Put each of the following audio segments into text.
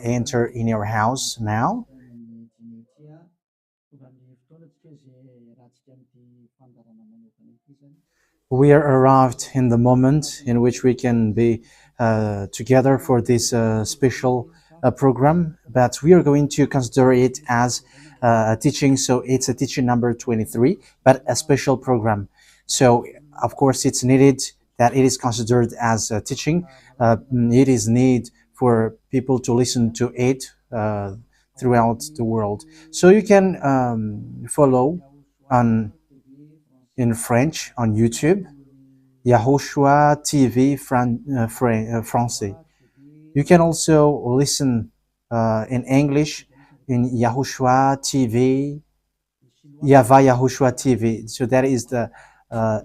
enter in your house now. We are arrived in the moment in which we can be together for this special program, but we are going to consider it as a teaching. So it's a teaching number 23, but a special program. So of course it's needed that it is considered as a teaching. It is need for people to listen to it throughout the world. So you can follow on in French on YouTube, YAHOSHUAH TV Français. You can also listen in English in YAHOSHUAH TV, YAHVAH YAHOSHUAH TV. So that is the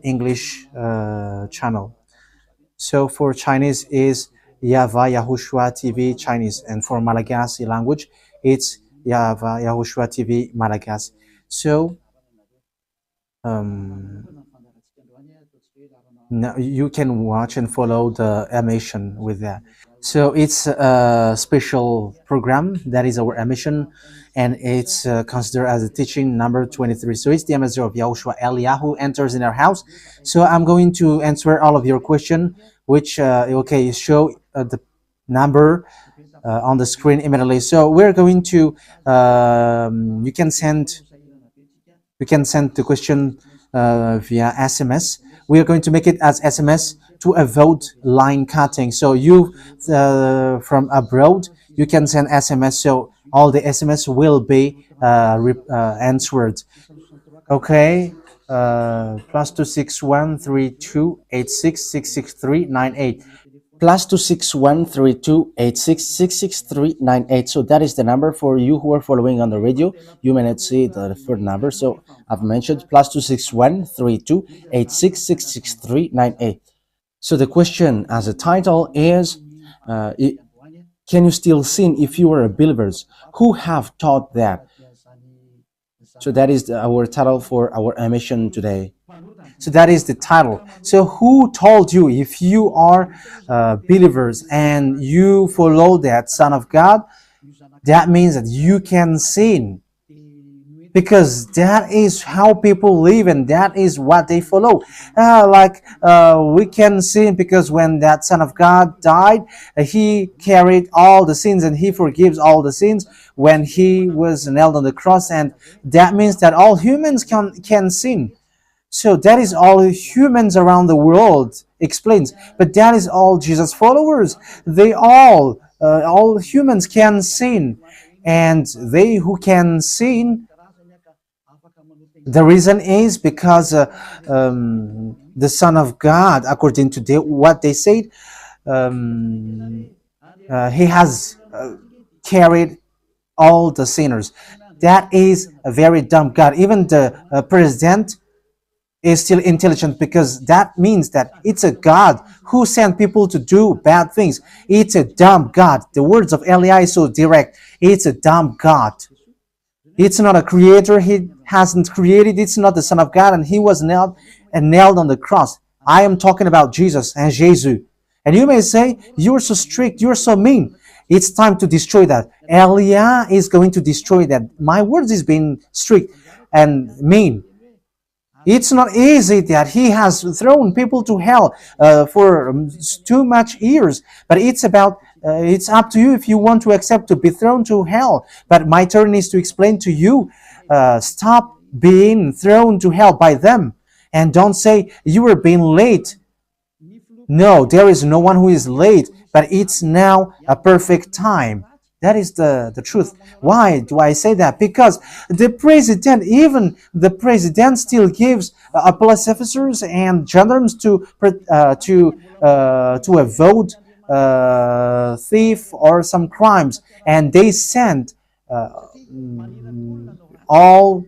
English channel. So for Chinese is YAHVAH YAHOSHUAH TV Chinese, and for Malagasy language it's YAHVAH YAHOSHUAH TV Malagasy. So now you can watch and follow the emission with that. So it's a special program that is our emission, and it's considered as a teaching number 23. So it's the ambassador of Yahushua Eliyahu enters in our house. So I'm going to answer all of your question, which okay, show the number on the screen immediately. So we're going to you can send the question via SMS. We are going to make it as SMS to avoid line cutting. So you from abroad, you can send SMS. So all the SMS will be answered. Okay. +2613286666398. +2613286666398. So that is the number for you who are following on the radio. You may not see the third number, so I've mentioned +2613286666398. So the question as a title is, can you still sin if you are believers? Who have taught that? So that is our title for our emission today. So that is the title. So who told you if you are believers and you follow that Son of God, that means that you can sin? Because that is how people live and that is what they follow. We can sin because when that Son of God died, he carried all the sins and he forgives all the sins when he was nailed on the cross, and that means that all humans can sin. So that is all humans around the world explains. But that is all Jesus followers. They all humans can sin. And they who can sin, the reason is because the Son of God, according to what they said, he has carried all the sinners. That is a very dumb God. Even the president is still intelligent, because that means that it's a God who sent people to do bad things. It's a dumb God. The words of Eli is so direct. It's a dumb God. It's not a creator. He hasn't created. It's not the Son of God, and he was nailed on the cross. I am talking about Jesus and Jesus. And you may say, you're so strict, you're so mean. It's time to destroy that. Eli is going to destroy that. My words is being strict and mean. It's not easy that he has thrown people to hell for too much years. But it's up to you if you want to accept to be thrown to hell. But my turn is to explain to you, stop being thrown to hell by them. And don't say you were being late. No, there is no one who is late, but it's now a perfect time. That is the truth. Why do I say that? Because even the president still gives police officers and gendarmes to avoid thief or some crimes, and they send all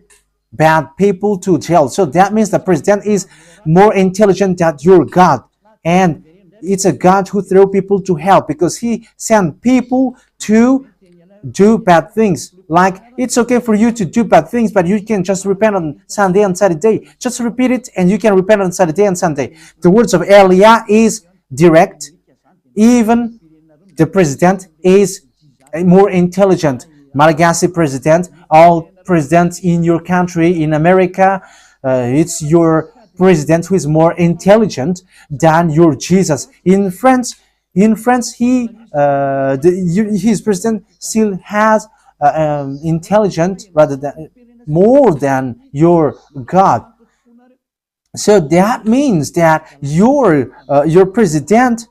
bad people to jail. So that means the president is more intelligent than your God, and it's a God who throw people to hell because he sent people to do bad things. Like, it's okay for you to do bad things, but you can just repent on Sunday and Saturday. Just repeat it and you can repent on Saturday and Sunday. The words of Elia is direct. Even The president is more intelligent. Malagasy president, all presidents in your country, in America, it's your president who is more intelligent than your Jesus. In France, his president still has intelligent rather than more than your God. So that means that your president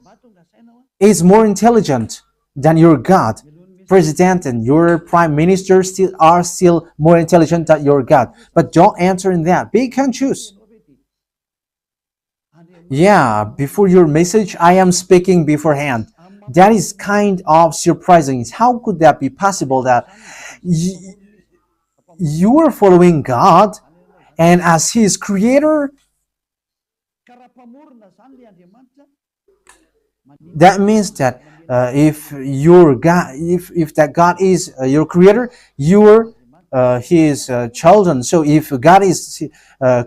is more intelligent than your God. President and your prime minister still more intelligent than your God. But don't answer in that. Pick and choose. Yeah, before your message, I am speaking beforehand. That is kind of surprising. How could that be possible that you are following God and as His creator, that means that if your God, if that God is your creator, you're His children. So if God is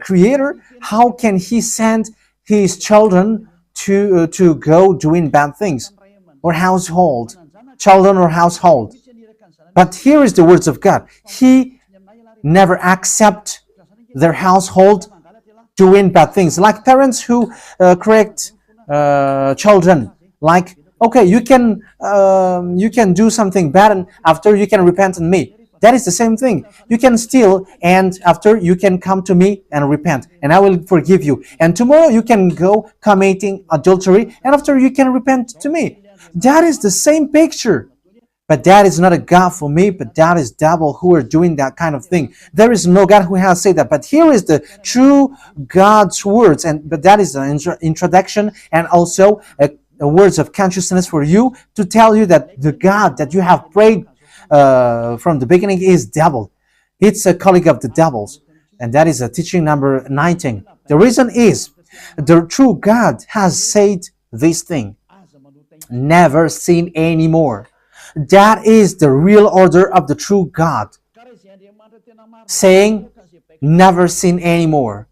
creator, how can He send His children to go doing bad things or household, children or household? But here is the words of God. He never accept their household doing bad things, like parents who correct children. Like, okay, you can do something bad, and after you can repent in me. That is the same thing. You can steal, and after you can come to me and repent, and I will forgive you. And tomorrow you can go committing adultery, and after you can repent to me. That is the same picture. But that is not a God for me, but that is devil who are doing that kind of thing. There is no God who has said that. But here is the true God's words, but that is an introduction and also a words of consciousness for you to tell you that the God that you have prayed from the beginning is devil. It's a colleague of the devils. And that is a teaching number 19. The reason is the true God has said this thing. Never sin anymore. That is the real order of the true God, saying never sin anymore.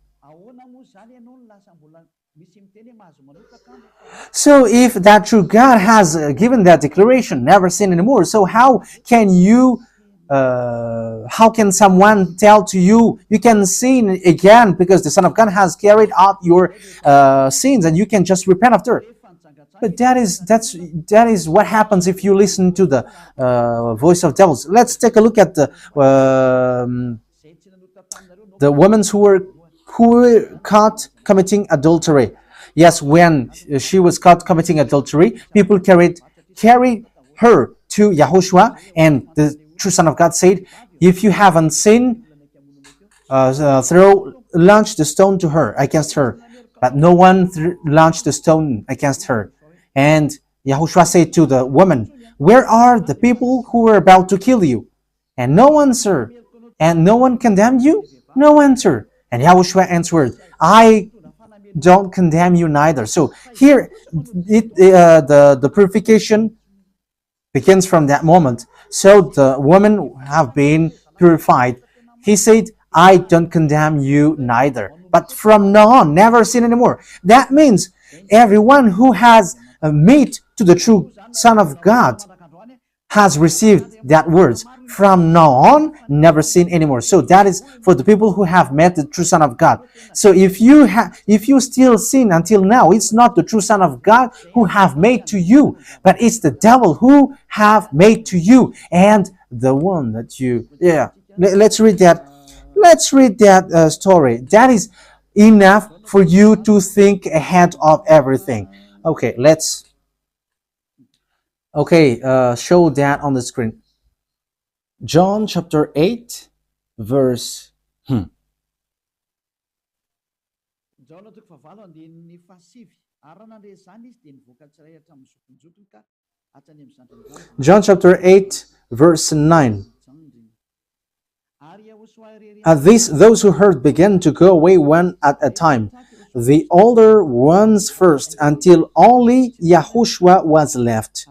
So if that true God has given that declaration, never sin anymore, so how can someone tell to you, you can sin again because the Son of God has carried out your sins and you can just repent after? But that is what happens if you listen to the voice of devils. Let's take a look at the women who were caught committing adultery. Yes, when she was caught committing adultery, people carried her to YAHOSHUAH, and the true Son of God said, "If you haven't sinned, launch the stone to her against her." But no one launched the stone against her. And YAHOSHUAH said to the woman, "Where are the people who were about to kill you?" And no answer. And no one condemned you? No answer. And YAHOSHUAH answered, "I don't condemn you neither." So here, the purification begins from that moment. So the women have been purified. He said, "I don't condemn you neither. But from now on, never sin anymore." That means everyone who has met to the true Son of God has received that words. From now on, never sin anymore. So that is for the people who have met the true Son of God. So if you still sin until now, it's not the true Son of God who have made to you, but it's the devil who have made to you, and the one that you. Let's read that. Let's read that story. That is enough for you to think ahead of everything. Okay, show that on the screen. John chapter 8, verse. John chapter 8, verse 9. At this, those who heard began to go away one at a time, the older ones first, until only YAHOSHUAH was left,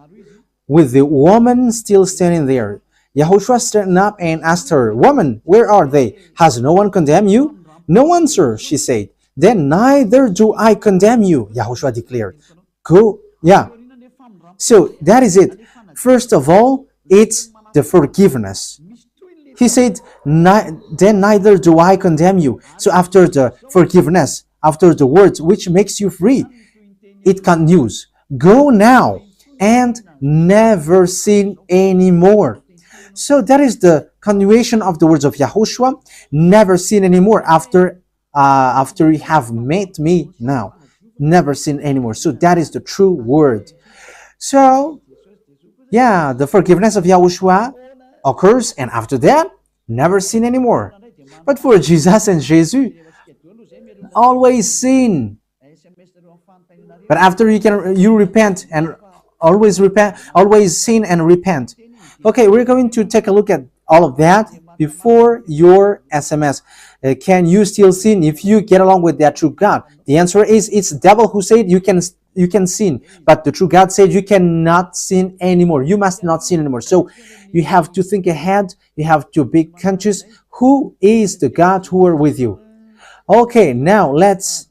with the woman still standing there. YAHOSHUAH straightened up and asked her, "Woman, where are they? Has no one condemned you?" "No one, sir," she said. "Then neither do I condemn you," YAHOSHUAH declared. Go. So that is it. First of all, it's the forgiveness. He said, then neither do I condemn you. So after the forgiveness, after the words which makes you free, it continues. Go now and never sin anymore. So that is the continuation of the words of Yahushua. Never sin anymore after you have met me now. Never sin anymore. So that is the true word. So yeah, the forgiveness of Yahushua occurs, and after that, never sin anymore. But for Jesus and Jesus, always sin. But after you repent and always sin and repent. Okay, we're going to take a look at all of that before your SMS. Can you still sin if you get along with that true God? The answer is it's the devil who said you can sin, but the true God said you cannot sin anymore. You must not sin anymore. So you have to think ahead. You have to be conscious. Who is the God who are with you? Okay, now let's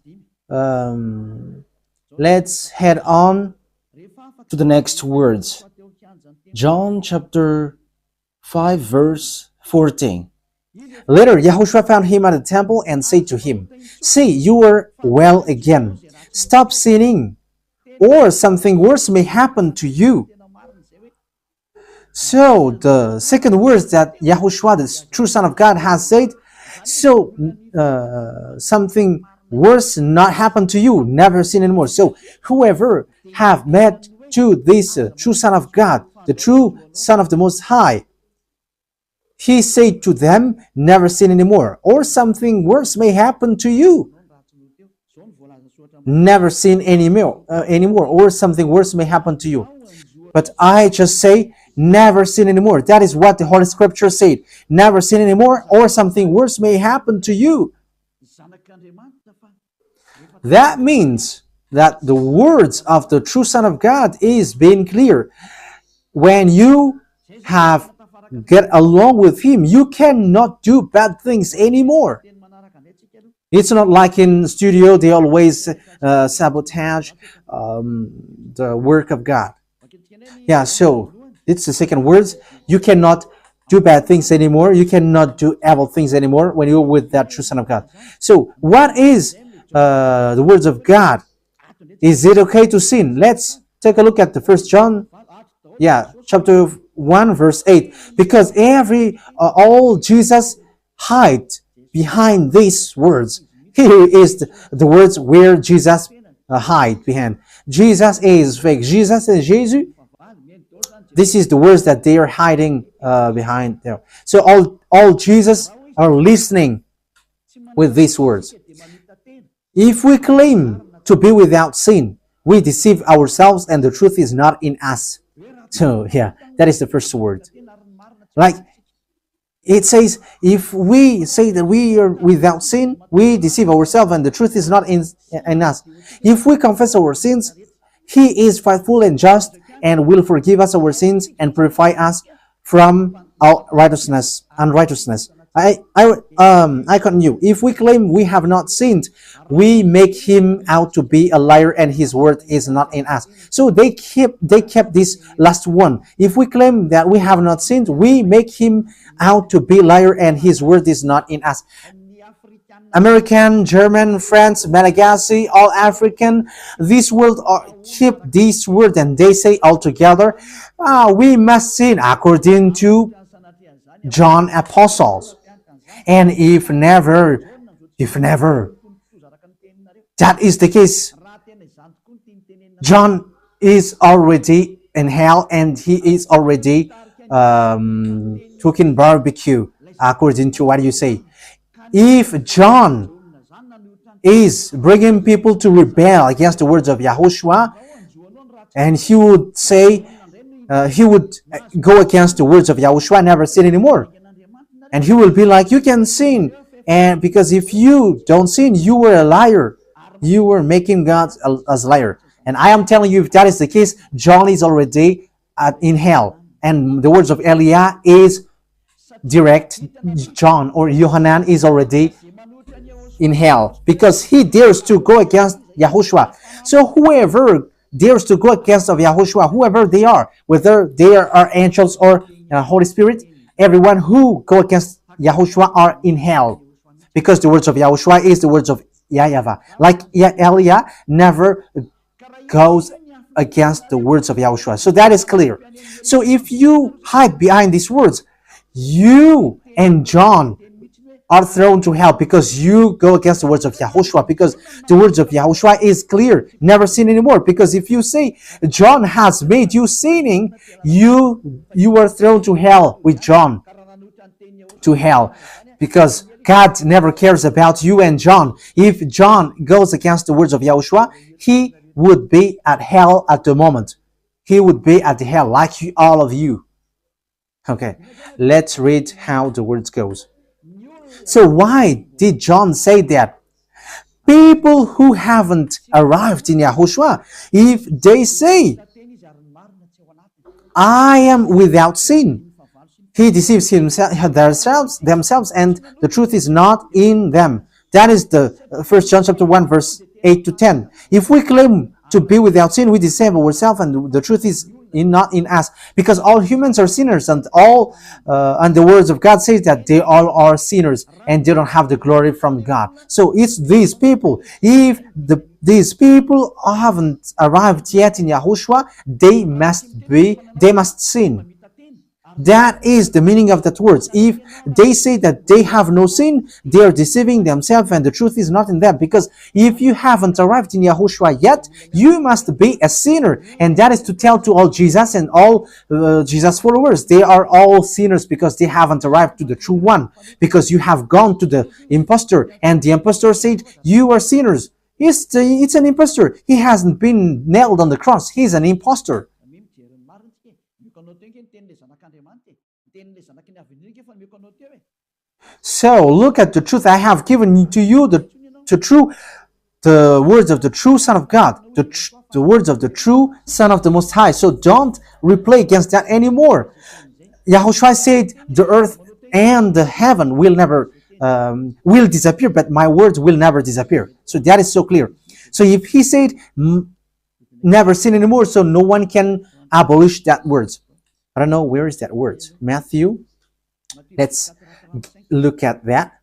head on to the next words. John chapter 5 verse 14. Later, Yahushua found him at the temple and said to him, "See, you are well again. Stop sinning, or something worse may happen to you." So the second words that Yahushua, the true Son of God, has said, so something worse not happen to you, never sin anymore. So whoever have met to this true Son of God, the true Son of the Most High, he said to them, never sin anymore, or something worse may happen to you. Never sin anymore, or something worse may happen to you. But I just say, never sin anymore. That is what the Holy Scripture said. Never sin anymore, or something worse may happen to you. That means that the words of the true Son of God is being clear. When you have get along with him, you cannot do bad things anymore. It's not like in studio they always sabotage the work of God. Yeah, so it's the second words. You cannot do bad things anymore. You cannot do evil things anymore when you're with that true Son of God. So what is the words of God? Is it okay to sin? Let's take a look at the First John, chapter 1 verse 8. Because all Jesus hide behind these words. Here is the words where Jesus hide behind. Jesus is fake. Jesus is Jesus. This is the words that they are hiding behind there. So all Jesus are listening with these words. If we claim to be without sin, we deceive ourselves and the truth is not in us. So yeah, that is the first word. Like it says, if we say that we are without sin, we deceive ourselves and the truth is not in us. If we confess our sins, he is faithful and just and will forgive us our sins and purify us from our unrighteousness. I continue. If we claim we have not sinned, we make him out to be a liar and his word is not in us. So they kept this last one. If we claim that we have not sinned, we make him out to be liar and his word is not in us. American, German, French, Malagasy, all African, this world keep this word and they say all together, we must sin according to John Apostles. And if never, that is the case, John is already in hell and he is already cooking barbecue, according to what you say. If John is bringing people to rebel against the words of Yahushua, and he would say, he would go against the words of Yahushua, never sin anymore. And he will be like, you can sin. And because if you don't sin, you were a liar. You were making God as a liar. And I am telling you, if that is the case, John is already in hell. And the words of Eliah is direct. John or Yohanan is already in hell because he dares to go against Yahushua. So whoever dares to go against of Yahushua, whoever they are, whether they are angels or Holy Spirit, everyone who go against Yahushua are in hell. Because the words of Yahushua is the words of YAHVAH. Like Elia never goes against the words of Yahushua. So that is clear. So if you hide behind these words, you and John are thrown to hell because you go against the words of Yahushua, because the words of Yahushua is clear, never sin anymore. Because if you say John has made you sinning, you are thrown to hell with John, to hell, because God never cares about you and John. If John goes against the words of Yahushua, he would be at hell at the moment. He would be at the hell like all of you. Okay, let's read how the words goes. So why did John say that? People who haven't arrived in Yahushua, if they say, I am without sin, he deceives themselves, and the truth is not in them. That is the 1 John chapter 1, verse 8 to 10. If we claim to be without sin, we deceive ourselves, and the truth is not in us, because all humans are sinners, and and the words of God says that they all are sinners and they don't have the glory from God. So it's these people. If these people haven't arrived yet in Yahushua, they must sin. That is the meaning of that words. If they say that they have no sin, they are deceiving themselves, and the truth is not in them. Because if you haven't arrived in Yahushua yet, you must be a sinner. And that is to tell to all Jesus and all Jesus followers. They are all sinners because they haven't arrived to the true one. Because you have gone to the impostor, and the impostor said, you are sinners. It's an impostor. He hasn't been nailed on the cross. He's an impostor. So look at the truth I have given to you, the words of the true Son of God, the words of the true Son of the Most High. So don't replay against that anymore. Yahushua said the earth and the heaven will never will disappear, but my words will never disappear. So that is so clear. So if he said never sin anymore, so no one can abolish that words. I don't know, where is that words? Matthew. Let's look at that.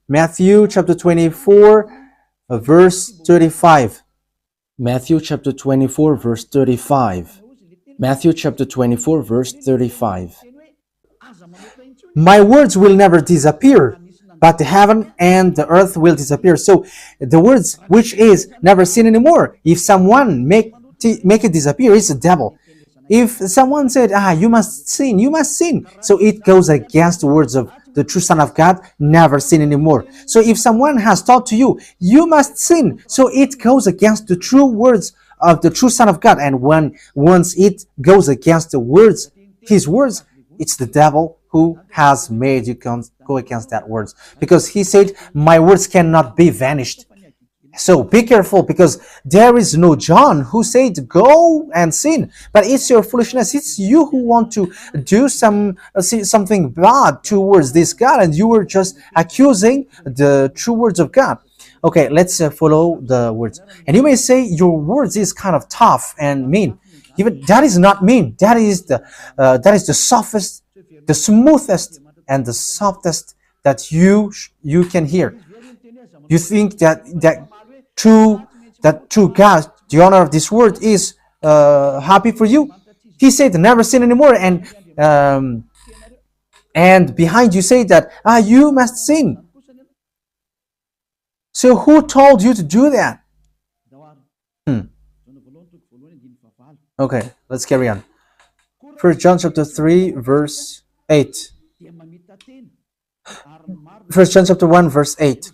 Matthew chapter 24, verse 35. Matthew chapter 24, verse 35. Matthew chapter 24, verse 35. My words will never disappear, but the heaven and the earth will disappear. So the words which is never sin anymore, if someone make it disappear, it's the devil. If someone said, you must sin, you must sin. So it goes against the words of the true Son of God, never sin anymore. So if someone has taught to you, you must sin. So it goes against the true words of the true Son of God. And once it goes against the words, his words, it's the devil who has made you go against that words. Because he said, my words cannot be vanished. So be careful, because there is no John who said go and sin, but it's your foolishness. It's you who want to do something bad towards this God, and you were just accusing the true words of God. Okay, let's follow the words. And you may say your words is kind of tough and mean. Even that is not mean. That is the softest, the smoothest, and the softest that you can hear. You think that true God, the owner of this word, is happy for you? He said never sin anymore, and behind you say that you must sin. So who told you to do that? Okay, let's carry on. 1 John chapter 3, verse 8. 1 John chapter 1, verse 8.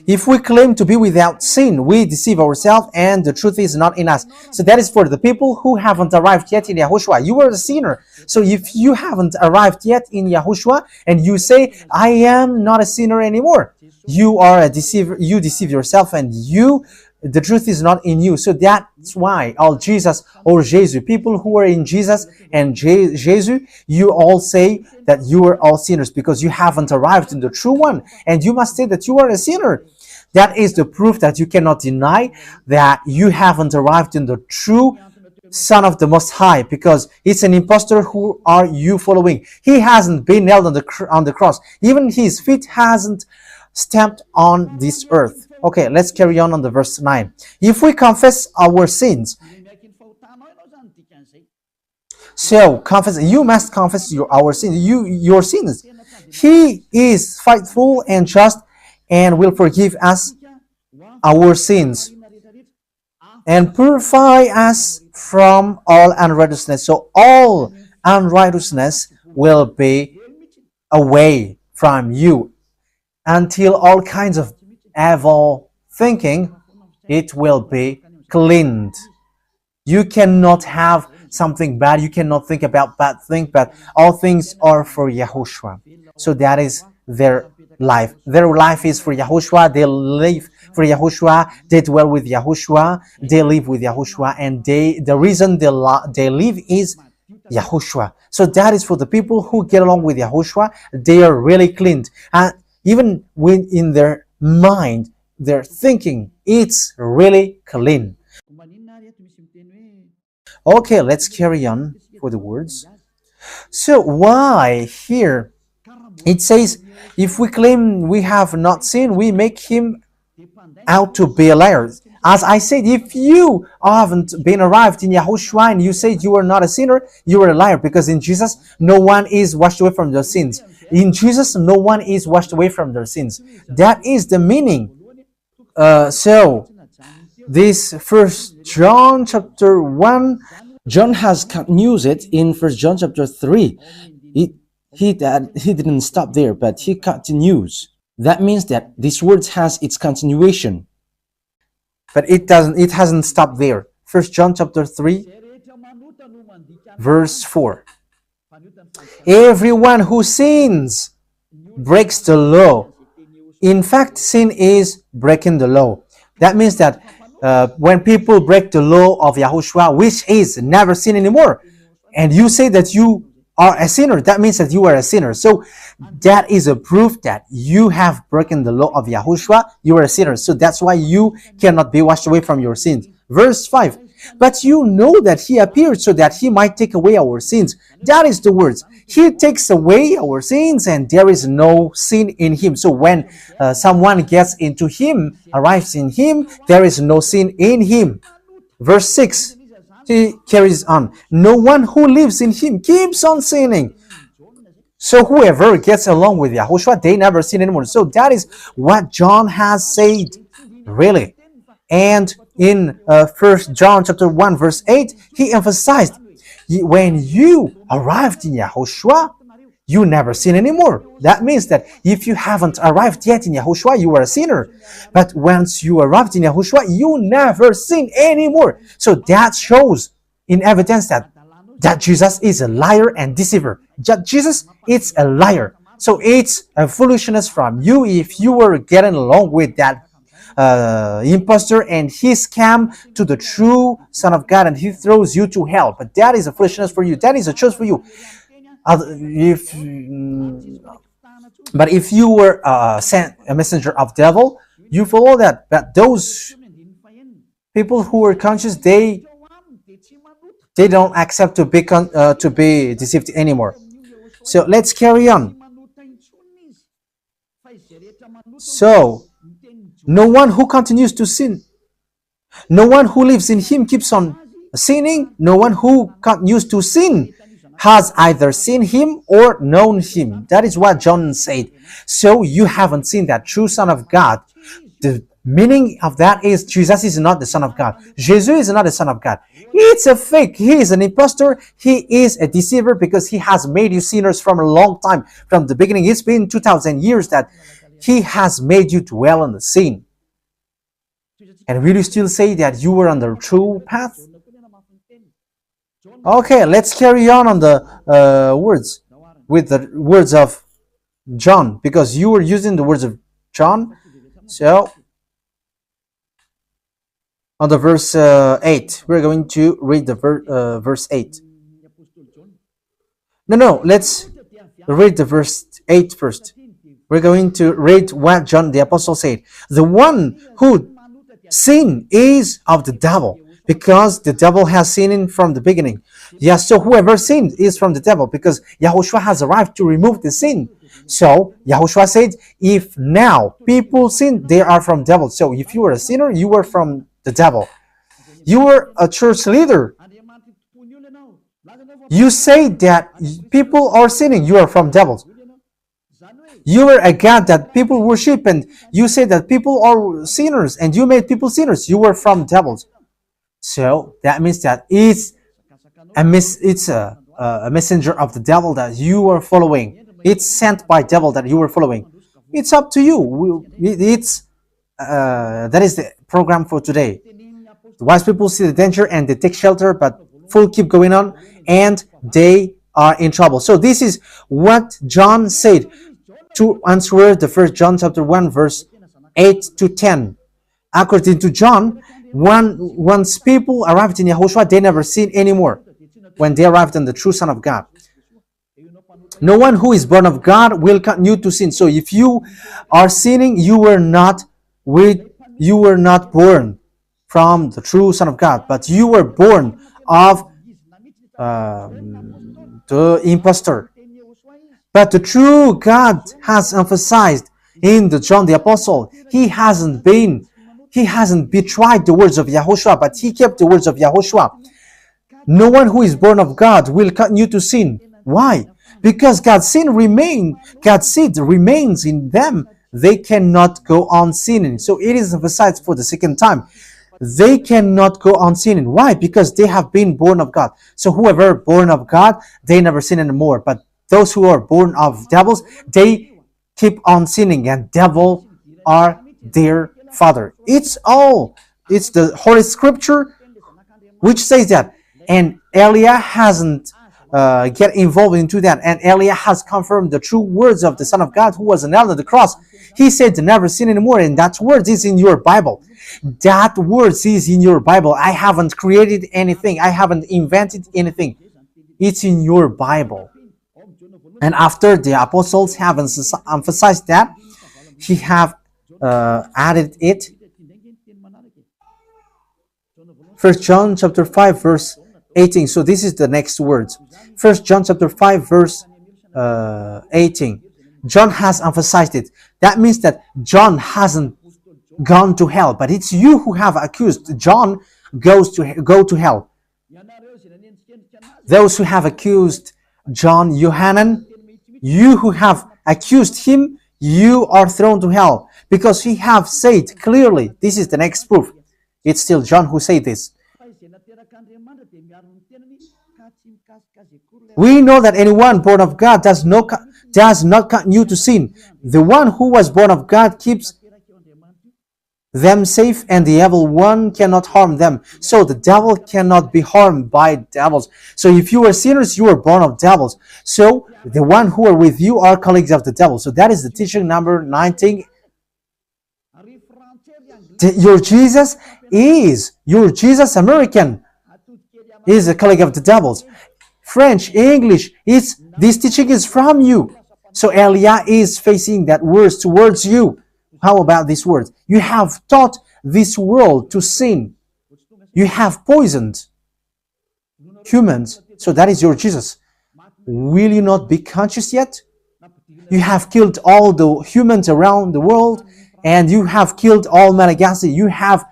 If we claim to be without sin, we deceive ourselves, and the truth is not in us. So that is for the people who haven't arrived yet in Yahushua. You are a sinner. So if you haven't arrived yet in Yahushua, and you say, I am not a sinner anymore, you are a deceiver. You deceive yourself, and the truth is not in you. So that's why all Jesus or Jesus, people who are in Jesus and Jesus, you all say that you are all sinners, because you haven't arrived in the true one, and you must say that you are a sinner. That is the proof that you cannot deny that you haven't arrived in the true Son of the Most High, because it's an impostor. Who are you following? He hasn't been nailed on the cross. Even his feet hasn't stamped on this earth. Okay, let's carry on the verse 9. If we confess our sins, so confess, you must confess our sins, your sins. He is faithful and just and will forgive us our sins and purify us from all unrighteousness. So all unrighteousness will be away from you until all kinds of evil thinking, it will be cleaned. You cannot have something bad. You cannot think about bad things, but all things are for Yahushua. So that is their life. Their life is for Yahushua. They live for Yahushua. They dwell with Yahushua. They live with Yahushua. And the reason they live is Yahushua. So that is for the people who get along with Yahushua. They are really cleaned. And even when in their mind, their thinking, it's really clean. Okay, let's carry on for the words. So why here it says, if we claim we have not sinned, we make him out to be a liar. As I said, if you haven't been arrived in Yahushua and you said you are not a sinner, you are a liar, because in Jesus no one is washed away from their sins. In Jesus no one is washed away from their sins. That is the meaning. So this First John chapter 1, John has continued it in First John chapter 3. He didn't stop there, but he continues. That means that this word has its continuation. But it hasn't stopped there. First John chapter 3, verse 4. Everyone who sins breaks the law. In fact, sin is breaking the law. That means that when people break the law of Yahushua, which is never sin anymore, and you say that you are a sinner, that means that you are a sinner. So that is a proof that you have broken the law of Yahushua. You are a sinner. So that's why you cannot be washed away from your sins. Verse 5. But you know that he appeared so that he might take away our sins. That is the words. He takes away our sins and there is no sin in him. So when someone gets into him, arrives in him, there is no sin in him. Verse 6. He carries on. No one who lives in him keeps on sinning. So whoever gets along with Yahushua, they never sin anymore. So that is what John has said, really. And in 1 John chapter 1 verse 8, he emphasized, when you arrived in Yahushua, you never sin anymore. That means that if you haven't arrived yet in Yahushua, you are a sinner. But once you arrived in Yahushua, you never sin anymore. So that shows in evidence that Jesus is a liar and deceiver. Jesus is a liar. So it's a foolishness from you if you were getting along with that impostor and he scam to the true Son of God and he throws you to hell. But that is a foolishness for you. That is a choice for you. But if you were sent a messenger of devil, you follow that. But those people who are conscious, they don't accept to be deceived anymore. So let's carry on. So no one who continues to sin, no one who lives in him keeps on sinning. No one who continues to sin has either seen him or known him. That is what John said. So you haven't seen that true Son of God. The meaning of that is Jesus is not the Son of God. Jesus is not the Son of God. It's a fake. He is an impostor. He is a deceiver because he has made you sinners from a long time. From the beginning, it's been 2,000 years that he has made you dwell on the sin. And will you still say that you were on the true path? Okay, let's carry on the words with the words of John, because you were using the words of John. So on the verse 8, we're going to read the verse 8. No, let's read the verse 8 first. We're going to read what John the Apostle said. The one who sin is of the devil, because the devil has sinned from the beginning. Yes, so whoever sinned is from the devil, because YAHOSHUAH has arrived to remove the sin. So YAHOSHUAH said, if now people sin, they are from devil. So if you were a sinner, you were from the devil. You were a church leader. You say that people are sinning, you are from devils. You were a God that people worship, and you say that people are sinners, and you made people sinners, you were from devils. So that means that it's a messenger of the devil that you are following. It's sent by devil that you are following. It's up to you. That is the program for today. The wise people see the danger and they take shelter, but fool keep going on and they are in trouble. So this is what John said to answer the 1 John chapter 1 verse 8 to 10. According to John, once people arrived in YAHOSHUAH, they never sin anymore when they arrived in the true Son of God. No one who is born of God will continue to sin. So if you are sinning, you were not born from the true Son of God, but you were born of the impostor. But the true God has emphasized in the John the Apostle, he hasn't betrayed the words of YAHOSHUAH, but he kept the words of YAHOSHUAH. No one who is born of God will continue to sin. Why? Because God's seed remains in them. They cannot go on sinning. So it is emphasized for the second time. They cannot go on sinning. Why? Because they have been born of God. So whoever born of God, they never sin anymore. But those who are born of devils, they keep on sinning, and devil are their father. It's the Holy Scripture which says that. And Elia hasn't get involved into that. And Elia has confirmed the true words of the Son of God who was nailed on the cross. He said to never sin anymore, and that word is in your Bible. That word is in your Bible. I haven't created anything. I haven't invented anything. It's in your Bible. And after the apostles have emphasized that, he have added it. 1 John chapter 5 verse 18. So this is the next words. 1 John chapter 5 verse 18. John has emphasized it. That means that John hasn't gone to hell, but it's you who have accused John go to hell. Those who have accused John Yohanan, you who have accused him, you are thrown to hell, because he have said clearly. This is the next proof. It's still John who said this. We know that anyone born of God does not continue to sin. The one who was born of God keeps them safe, and the evil one cannot harm them. So the devil cannot be harmed by devils. So if you are sinners, you are born of devils. So the one who are with you are colleagues of the devil. So that is the teaching number 19. Your Jesus American is a colleague of the devils. French, English, this teaching is from you. So Elia is facing that words towards you. How about these words? You have taught this world to sin. You have poisoned humans. So that is your Jesus. Will you not be conscious yet? You have killed all the humans around the world, and you have killed all Malagasy. You have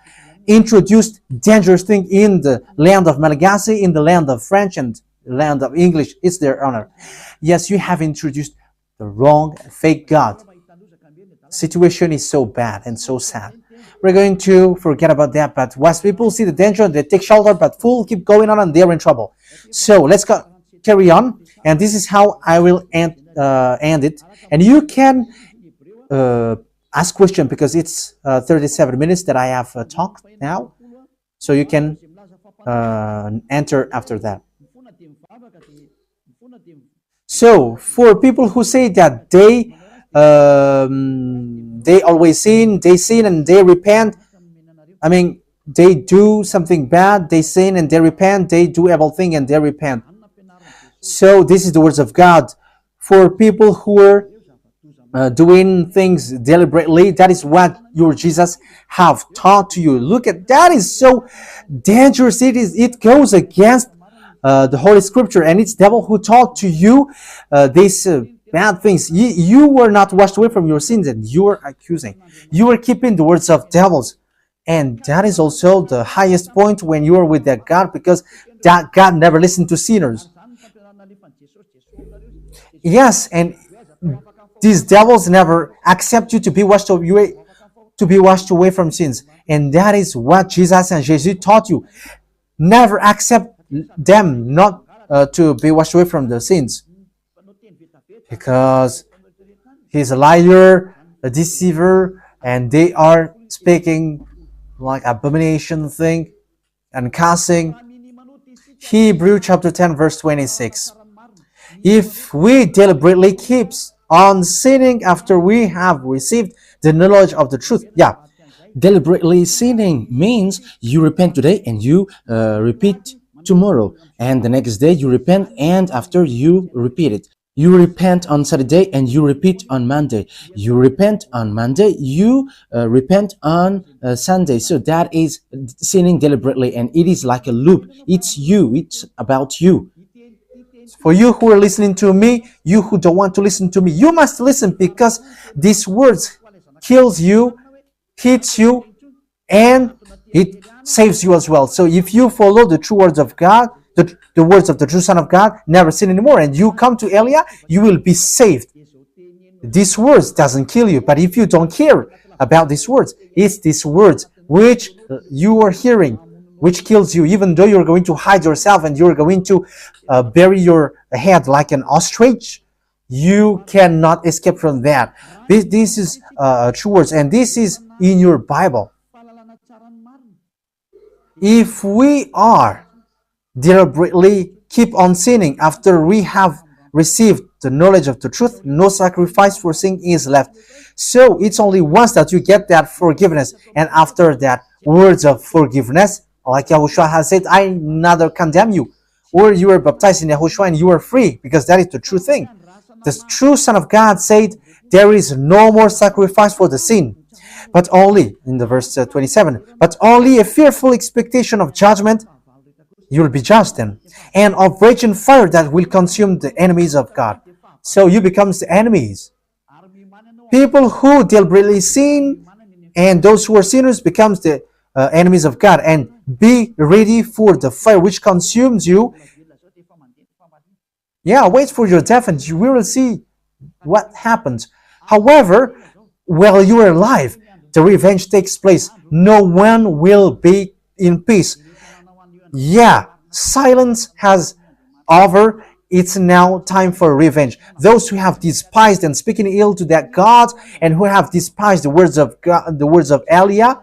introduced dangerous things in the land of Malagasy, in the land of French, and the land of English. It's their honor. Yes, you have introduced the wrong, fake God. Situation is so bad and so sad. We're going to forget about that, but once people see the danger, they take shelter, but fools keep going on and they're in trouble. So let's carry on, and this is how I will end it. And you can ask question, because it's 37 minutes that I have talked now, so you can enter after that. So for people who say that they always sin, and they repent. I mean, they do something bad, they sin and they repent. They do evil thing and they repent. So this is the words of God for people who are doing things deliberately. That is what your Jesus have taught to you. Look at that, is so dangerous. It goes against the Holy Scripture, and it's devil who taught to you these bad things. You were not washed away from your sins, and you are accusing. You are keeping the words of devils, and that is also the highest point when you are with that God, because that God never listened to sinners. Yes, and these devils never accept you to be washed away from sins, and that is what Jesus and Jesus taught you. Never accept them not to be washed away from the sins, because he's a liar, a deceiver, and they are speaking like abomination thing and cussing. Hebrew chapter 10 verse 26. If we deliberately keeps on sinning after we have received the knowledge of the truth, Deliberately sinning means you repent today and you repeat tomorrow, and the next day you repent, and after you repeat it. You repent on Saturday and you repeat on Monday. You repent on Monday, you repent on Sunday. So that is sinning deliberately, and it is like a loop. It's you, it's about you. for you who are listening to me, you who don't want to listen to me, you must listen, because these words kills you, hits you, and it saves you as well. So if you follow the true words of God, the words of the true Son of God, never sin anymore, and you come to Elia, you will be saved. These words doesn't kill you, but if you don't care about these words, it's these words which you are hearing which kills you, even though you're going to hide yourself and you're going to bury your head like an ostrich. You cannot escape from that. This is true words, and this is in your Bible. If we are deliberately keep on sinning after we have received the knowledge of the truth, no sacrifice for sin is left. So it's only once that you get that forgiveness, and after that words of forgiveness, like YAHOSHUAH has said, I neither condemn you. Or you are baptized in YAHOSHUAH and you are free, because that is the true thing. The true Son of God said, there is no more sacrifice for the sin, but only, in the verse 27, but only a fearful expectation of judgment. You will be judged then, and of raging fire that will consume the enemies of God. So you become the enemies. People who deliberately sin and those who are sinners becomes the enemies of God, and be ready for the fire which consumes you. Wait for your death and you will see what happens. However, while you are alive, the revenge takes place. No one will be in peace. Silence has over. It's now time for revenge. Those who have despised and speaking ill to that God, and who have despised the words of God, the words of Elia,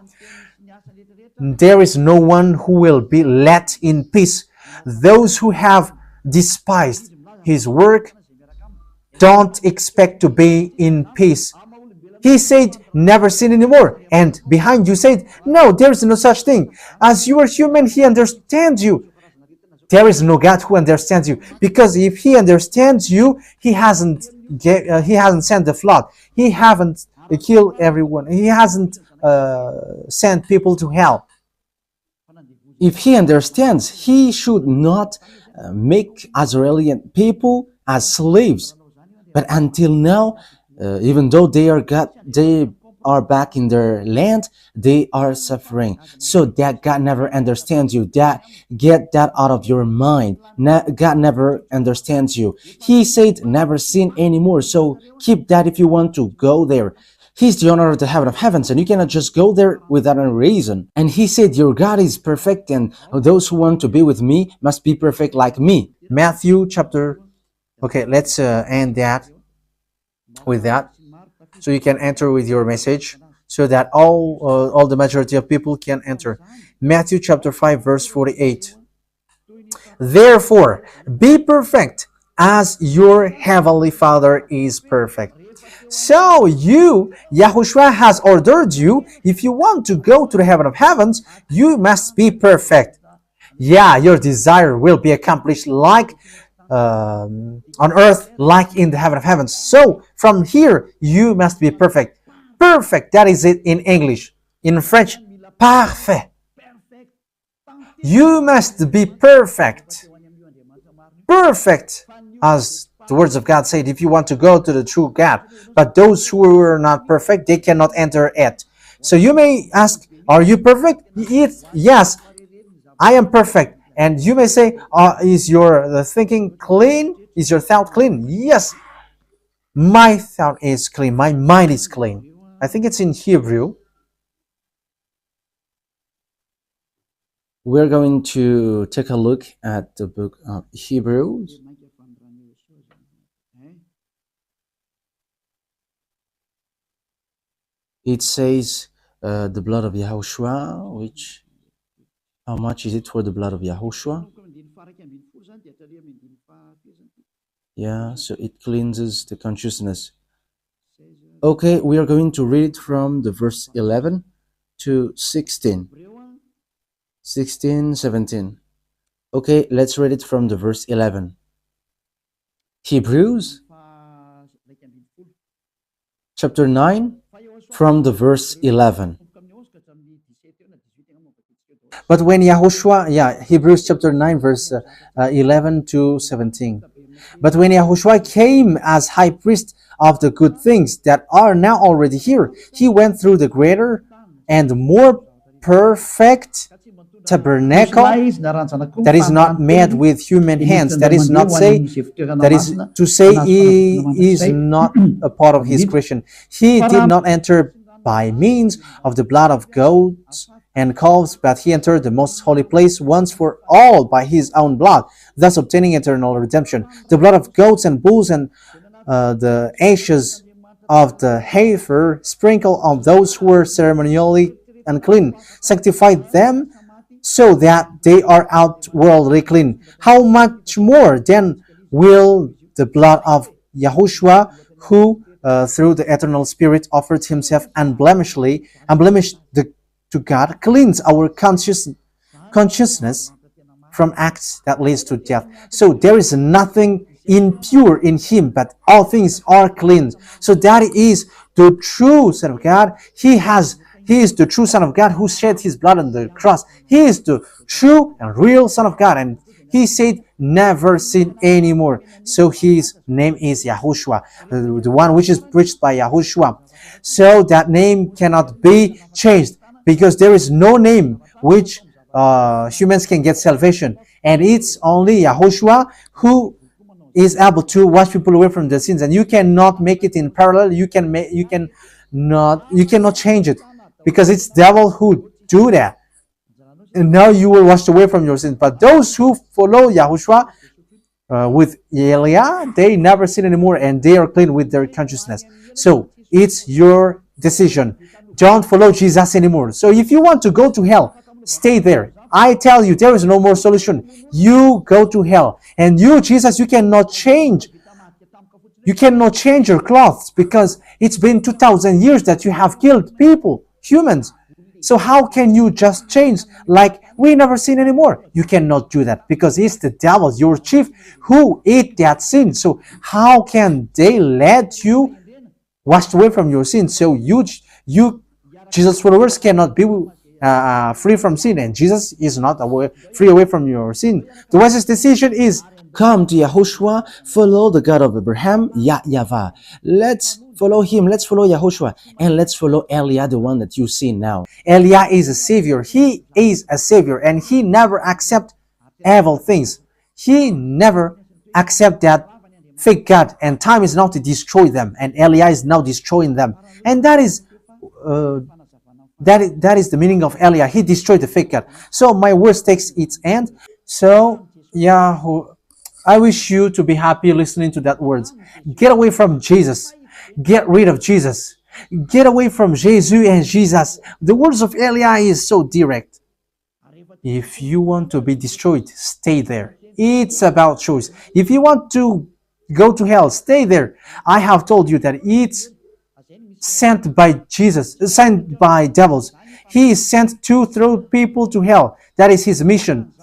there is no one who will be let in peace. Those who have despised his work don't expect to be in peace. He said, never sin anymore. And behind you said, no, there is no such thing. As you are human, he understands you. There is no God who understands you. Because if he understands you, he hasn't sent the flood. He hasn't killed everyone. He hasn't sent people to hell. If he understands, he should not make Israeli people as slaves. But until now, even though they are back in their land, they are suffering. So that God never understands you. Get that out of your mind. God never understands you. He said never sin anymore. So keep that if you want to go there. He's the owner of the heaven of heavens, and you cannot just go there without a reason. And he said, your God is perfect, and those who want to be with me must be perfect like me. Matthew chapter... Okay, let's end that with that, so you can enter with your message, so that all the majority of people can enter. Matthew chapter 5 verse 48. Therefore, be perfect as your heavenly Father is perfect. So YAHOSHUAH has ordered you, if you want to go to the heaven of heavens, you must be perfect. Your desire will be accomplished like on earth like in the heaven of heavens. So from here, you must be perfect. Perfect, that is it in English. In French, parfait. You must be perfect. Perfect, as the words of God said, if you want to go to the true God. But those who are not perfect, they cannot enter it. So you may ask, are you perfect? Yes, I am perfect. And you may say, is your the thinking clean? Is your thought clean? Yes, my thought is clean. My mind is clean. I think it's in Hebrew. We're going to take a look at the book of Hebrews. It says the blood of Yahushua, which, how much is it for the blood of Yahushua? Yeah, so it cleanses the consciousness. Okay, we are going to read it from the verse 11 to 16. 16, 17. Okay, let's read it from the verse 11. Hebrews chapter 9 from the verse 11. But when Yahushua, Hebrews chapter 9, verse 11 to 17. But when Yahushua came as high priest of the good things that are now already here, he went through the greater and more perfect tabernacle that is not made with human hands. That is to say he is not a part of his creation. He did not enter by means of the blood of goats and calves, but he entered the most holy place once for all by his own blood, thus obtaining eternal redemption. The blood of goats and bulls and the ashes of the heifer sprinkled on those who were ceremonially unclean, sanctified them so that they are outwardly clean. How much more then will the blood of Yahushua, who through the eternal Spirit offered himself unblemished to God, cleanse our consciousness from acts that leads to death. So there is nothing impure in him, but all things are clean. So that is the true Son of God. He is the true Son of God who shed his blood on the cross. He is the true and real Son of God. And he said, never sin anymore. So his name is Yahushua, the one which is preached by Yahushua. So that name cannot be changed, because there is no name which humans can get salvation. And it's only Yahushua who is able to wash people away from their sins. And you cannot make it in parallel. You cannot change it, because it's devil who do that. And now you will wash away from your sins. But those who follow Yahushua with Elia, they never sin anymore, and they are clean with their consciousness. So it's your decision. Don't follow Jesus anymore. So if you want to go to hell, stay there. I tell you, there is no more solution. You go to hell. And you, Jesus, you cannot change. You cannot change your clothes, because it's been 2,000 years that you have killed people, humans. So how can you just change like we never sin anymore? You cannot do that, because it's the devil, your chief, who ate that sin. So how can they let you wash away from your sin? So you Jesus followers cannot be free from sin, and Jesus is not free away from your sin. The wisest decision is come to Yahushua, follow the God of Abraham, YAHVAH. Let's follow him, let's follow Yahushua, and let's follow Elia, the one that you see now. Elia is a savior. He is a savior, and he never accept evil things. He never accept that fake God, and time is now to destroy them, and Elia is now destroying them. And that is the meaning of Elia. He destroyed the fake God. So my words takes its end. So I wish you to be happy listening to that words. Get away from Jesus. Get rid of Jesus. Get away from Jesus and Jesus. The words of Elia is so direct. If you want to be destroyed, stay there. It's about choice. If you want to go to hell, stay there. I have told you that it's sent by Jesus, sent by devils. He is sent to throw people to hell. That is his mission.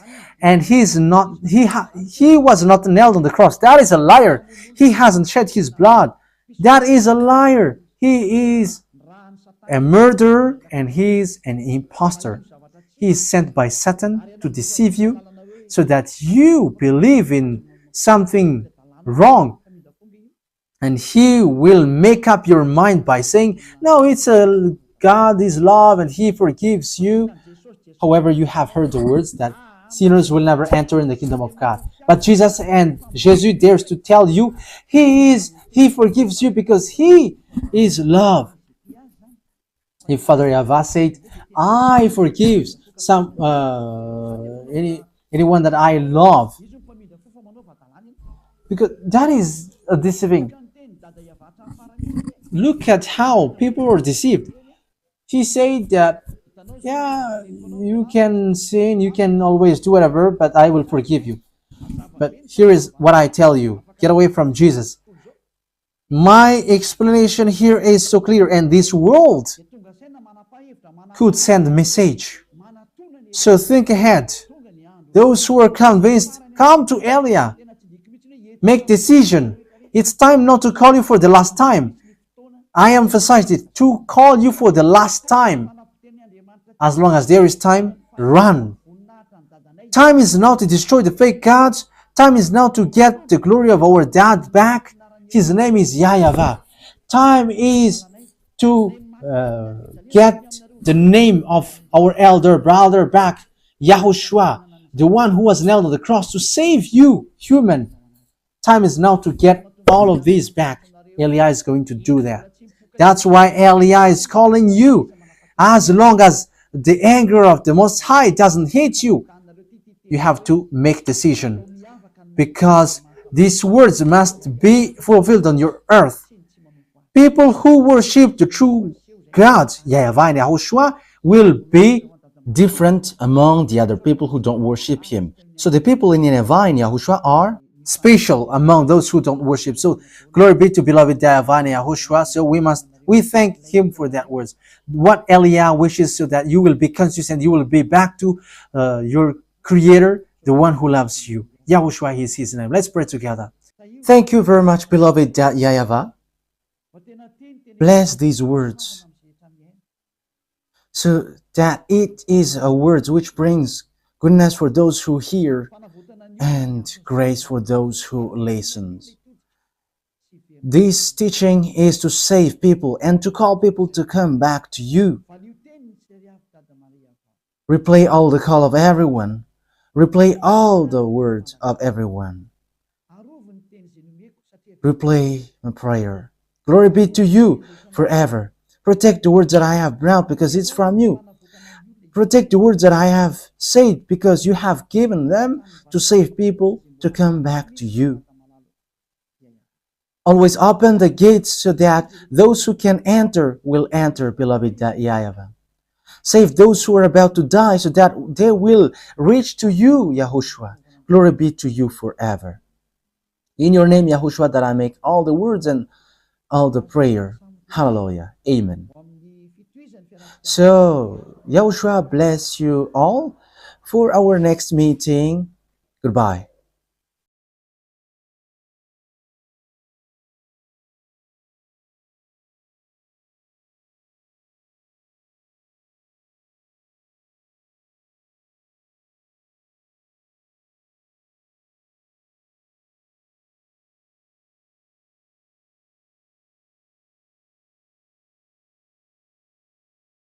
and he was not nailed on the cross. That is a liar. He hasn't shed his blood. That is a liar. He is a murderer and he is an impostor. He is sent by Satan to deceive you so that you believe in something wrong, and he will make up your mind by saying, no, it's a God is love and he forgives you. However, you have heard the words that sinners will never enter in the kingdom of God. But Jesus dares to tell you he forgives you because he is love. If Father YAHVAH said, I forgive anyone that I love, because that is a deceiving. Look at how people are deceived. He said that, yeah, you can sin, you can always do whatever, but I will forgive you. But here is what I tell you. Get away from Jesus. My explanation here is so clear, and this world could send a message. So think ahead. Those who are convinced, come to Elia. Make decision. It's time not to call you for the last time. I emphasize it, to call you for the last time. As long as there is time, run. Time is now to destroy the fake gods. Time is now to get the glory of our dad back. His name is YAHVAH. Time is to get the name of our elder brother back, YAHOSHUAH, the one who was nailed on the cross to save you, human. Time is now to get all of these back. Elia is going to do that. That's why Elia is calling you. As long as the anger of the Most High doesn't hit you, you have to make decision, because these words must be fulfilled on your earth. People who worship the true God, YAHVAH and YAHOSHUAH, will be different among the other people who don't worship him. So the people in YAHVAH and YAHOSHUAH are special among those who don't worship. So glory be to beloved YAHVAH and YAHOSHUAH. So we thank him for that words. What Elia wishes, so that you will be conscious and you will be back to your Creator, the one who loves you. YAHOSHUAH is his name. Let's pray together. Thank you very much, beloved YAHVAH. Bless these words, so that it is a word which brings goodness for those who hear and grace for those who listen. This teaching is to save people and to call people to come back to you. Replay all the call of everyone. Replay all the words of everyone. Replay my prayer. Glory be to you forever. Protect the words that I have brought, because it's from you. Protect the words that I have said, because you have given them to save people to come back to you. Always open the gates so that those who can enter will enter, beloved YAHVAH. Save those who are about to die so that they will reach to you, YAHOSHUAH. Glory be to you forever. In your name, YAHOSHUAH, that I make all the words and all the prayer. Hallelujah. Amen. So, YAHOSHUAH bless you all for our next meeting. Goodbye.